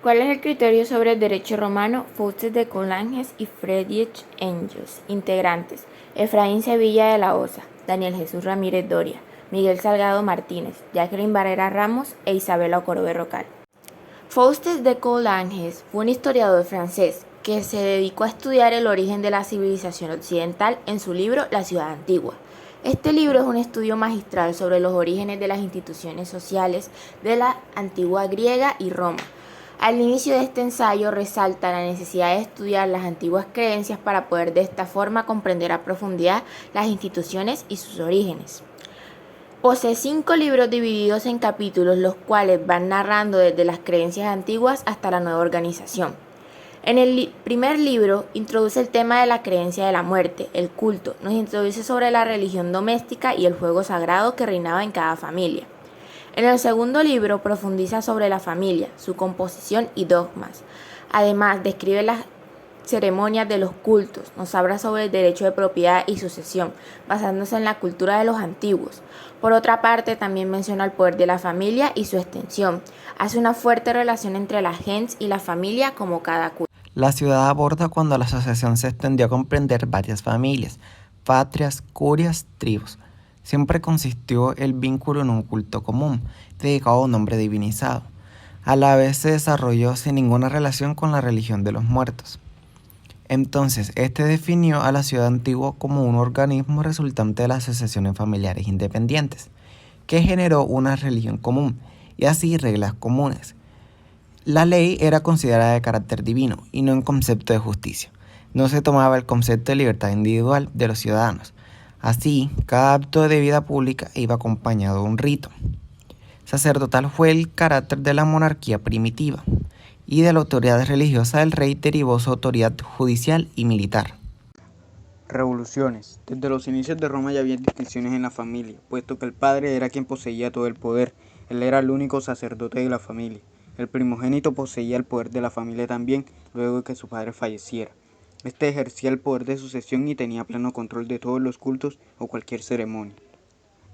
¿Cuál es el criterio sobre el derecho romano? Faustes de Coulanges y Friedrich Engels. Integrantes: Efraín Sevilla de la Osa, Daniel Jesús Ramírez Doria, Miguel Salgado Martínez, Jacqueline Barrera Ramos e Isabela Ocoro Berrocal. Faustes de Coulanges fue un historiador francés que se dedicó a estudiar el origen de la civilización occidental en su libro La ciudad antigua. Este libro es un estudio magistral sobre los orígenes de las instituciones sociales de la antigua Griega y Roma. Al inicio de este ensayo resalta la necesidad de estudiar las antiguas creencias para poder de esta forma comprender a profundidad las instituciones y sus orígenes. Posee 5 libros divididos en capítulos, los cuales van narrando desde las creencias antiguas hasta la nueva organización. En el primer libro introduce el tema de la creencia de la muerte, el culto, nos introduce sobre la religión doméstica y el fuego sagrado que reinaba en cada familia. En el segundo libro profundiza sobre la familia, su composición y dogmas. Además, describe las ceremonias de los cultos, nos habla sobre el derecho de propiedad y sucesión, basándose en la cultura de los antiguos. Por otra parte, también menciona el poder de la familia y su extensión. Hace una fuerte relación entre la gens y la familia como cada culto. La ciudad aborda cuando la asociación se extendió a comprender varias familias, patrias, curias, tribus. Siempre consistió el vínculo en un culto común, dedicado a un hombre divinizado. A la vez se desarrolló sin ninguna relación con la religión de los muertos. Entonces, este definió a la ciudad antigua como un organismo resultante de las asociaciones familiares independientes, que generó una religión común y así reglas comunes. La ley era considerada de carácter divino y no en concepto de justicia. No se tomaba el concepto de libertad individual de los ciudadanos. Así, cada acto de vida pública iba acompañado de un rito. Sacerdotal fue el carácter de la monarquía primitiva, y de la autoridad religiosa del rey derivó su autoridad judicial y militar. Revoluciones. Desde los inicios de Roma ya había distinciones en la familia, puesto que el padre era quien poseía todo el poder. Él era el único sacerdote de la familia. El primogénito poseía el poder de la familia también, luego de que su padre falleciera. Este ejercía el poder de sucesión y tenía pleno control de todos los cultos o cualquier ceremonia.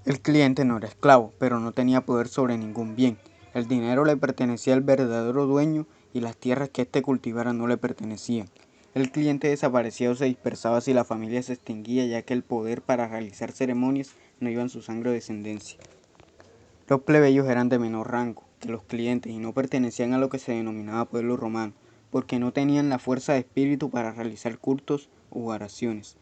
El cliente no era esclavo, pero no tenía poder sobre ningún bien. El dinero le pertenecía al verdadero dueño y las tierras que éste cultivara no le pertenecían. El cliente desaparecía o se dispersaba si la familia se extinguía, ya que el poder para realizar ceremonias no iba en su sangre o descendencia. Los plebeyos eran de menor rango que los clientes y no pertenecían a lo que se denominaba pueblo romano, porque no tenían la fuerza de espíritu para realizar cultos u oraciones.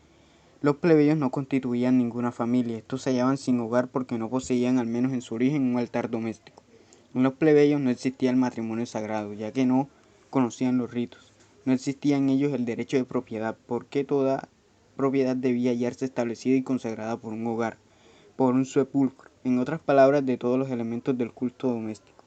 Los plebeyos no constituían ninguna familia, estos se hallaban sin hogar porque no poseían, al menos en su origen, un altar doméstico. En los plebeyos no existía el matrimonio sagrado, ya que no conocían los ritos. No existía en ellos el derecho de propiedad, porque toda propiedad debía hallarse establecida y consagrada por un hogar, por un sepulcro, en otras palabras, de todos los elementos del culto doméstico.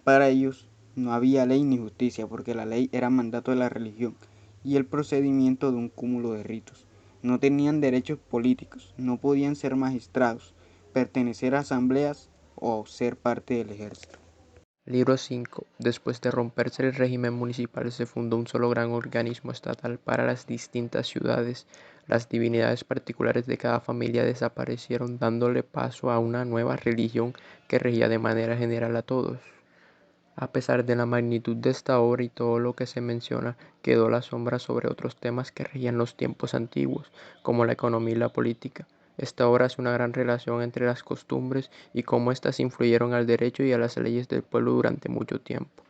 Para ellos no había ley ni justicia, porque la ley era mandato de la religión y el procedimiento de un cúmulo de ritos. No tenían derechos políticos, no podían ser magistrados, pertenecer a asambleas o ser parte del ejército. Libro 5. Después de romperse el régimen municipal se fundó un solo gran organismo estatal para las distintas ciudades. Las divinidades particulares de cada familia desaparecieron, dándole paso a una nueva religión que regía de manera general a todos. A pesar de la magnitud de esta obra y todo lo que se menciona, quedó la sombra sobre otros temas que regían los tiempos antiguos, como la economía y la política. Esta obra hace una gran relación entre las costumbres y cómo éstas influyeron al derecho y a las leyes del pueblo durante mucho tiempo.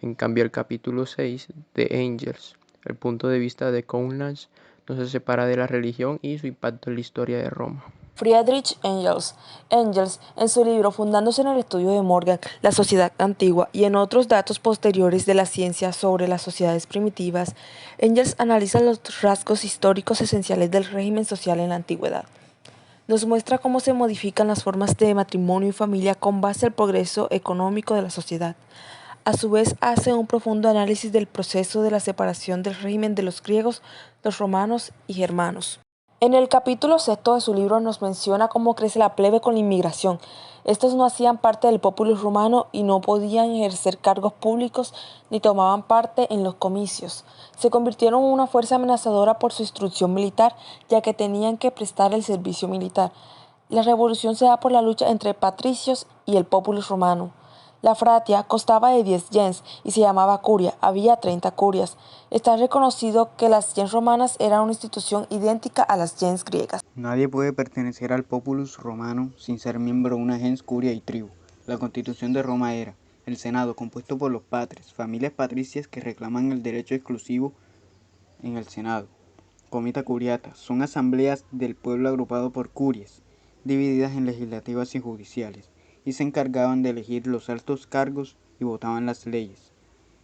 En cambio, el capítulo 6 de Engels, el punto de vista de Coulanges, no se separa de la religión y su impacto en la historia de Roma. Friedrich Engels. Engels, en su libro Fundándose en el estudio de Morgan, la sociedad antigua y en otros datos posteriores de la ciencia sobre las sociedades primitivas, Engels analiza los rasgos históricos esenciales del régimen social en la antigüedad. Nos muestra cómo se modifican las formas de matrimonio y familia con base al progreso económico de la sociedad. A su vez, hace un profundo análisis del proceso de la separación del régimen de los griegos, los romanos y germanos. En el capítulo 6 de su libro nos menciona cómo crece la plebe con la inmigración. Estos no hacían parte del populus romano y no podían ejercer cargos públicos ni tomaban parte en los comicios. Se convirtieron en una fuerza amenazadora por su instrucción militar, ya que tenían que prestar el servicio militar. La revolución se da por la lucha entre patricios y el populus romano. La fratia constaba de 10 gens y se llamaba curia. Había 30 curias. Está reconocido que las gens romanas eran una institución idéntica a las gens griegas. Nadie puede pertenecer al populus romano sin ser miembro de una gens, curia y tribu. La constitución de Roma era el Senado, compuesto por los patres, familias patricias que reclaman el derecho exclusivo en el Senado. Comita curiata, son asambleas del pueblo agrupado por curias, divididas en legislativas y judiciales, y se encargaban de elegir los altos cargos y votaban las leyes.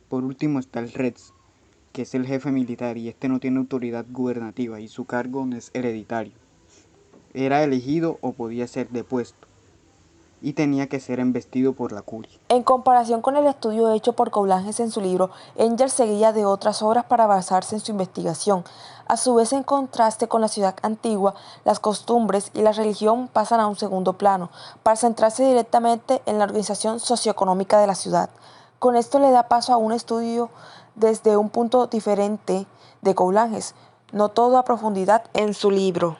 Por último está el rex, que es el jefe militar, y este no tiene autoridad gubernativa y su cargo no es hereditario. Era elegido o podía ser depuesto, y tenía que ser embestido por la curia. En comparación con el estudio hecho por Coulanges en su libro, Engels seguía de otras obras para basarse en su investigación. A su vez, en contraste con la ciudad antigua, las costumbres y la religión pasan a un segundo plano, para centrarse directamente en la organización socioeconómica de la ciudad. Con esto le da paso a un estudio desde un punto diferente de Coulanges, no todo a profundidad en su libro.